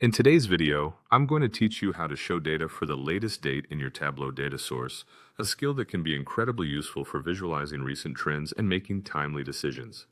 In today's video, I'm going to teach you how to show data for the latest date in your Tableau data source, a skill that can be incredibly useful for visualizing recent trends and making timely decisions.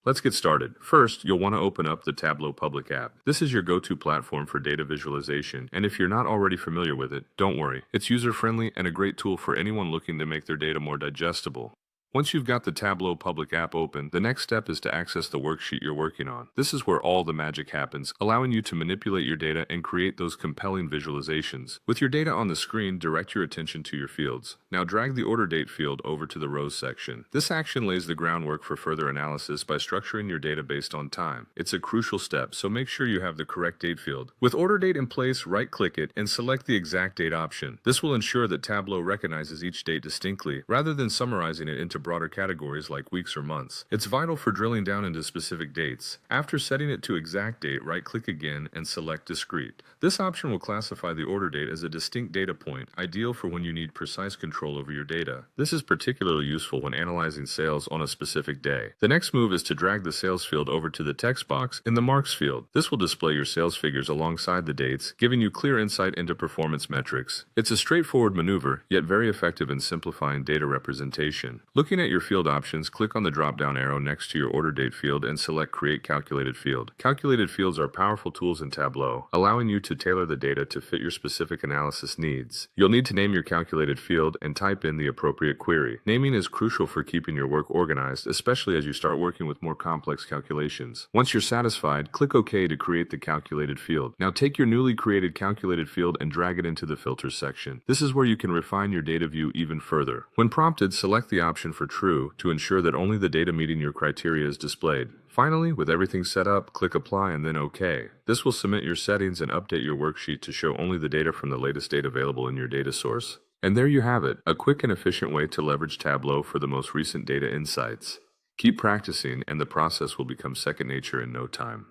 Let's get started. First, you'll want to open up the Tableau public app. This is your go-to platform for data visualization, and if you're not already familiar with it, don't worry. It's user-friendly and a great tool for anyone looking to make their data more digestible. Once you've got the Tableau public app open, the next step is to access the worksheet you're working on. This is where all the magic happens, allowing you to manipulate your data and create those compelling visualizations. With your data on the screen, direct your attention to your fields. Now drag the order date field over to the rows section. This action lays the groundwork for further analysis by structuring your data based on time. It's a crucial step, so make sure you have the correct date field. With order date in place, right-click it and select the exact date option. This will ensure that Tableau recognizes each date distinctly, rather than summarizing it into broader categories like weeks or months. It's vital for drilling down into specific dates. After setting it to exact date, right-click again and select Discrete. This option will classify the order date as a distinct data point, ideal for when you need precise control over your data. This is particularly useful when analyzing sales on a specific day. The next move is to drag the sales field over to the text box in the Marks field. This will display your sales figures alongside the dates, giving you clear insight into performance metrics. It's a straightforward maneuver, yet very effective in simplifying data representation. Looking at your field options, click on the drop-down arrow next to your order date field and select Create Calculated Field. Calculated fields are powerful tools in Tableau, allowing you to tailor the data to fit your specific analysis needs. You'll need to name your calculated field and type in the appropriate query. Naming is crucial for keeping your work organized, especially as you start working with more complex calculations. Once you're satisfied, click OK to create the calculated field. Now take your newly created calculated field and drag it into the Filters section. This is where you can refine your data view even further. When prompted, select the option for True to ensure that only the data meeting your criteria is displayed. Finally, with everything set up, click Apply and then OK. This will submit your settings and update your worksheet to show only the data from the latest date available in your data source. And there you have it, a quick and efficient way to leverage Tableau for the most recent data insights. Keep practicing and the process will become second nature in no time.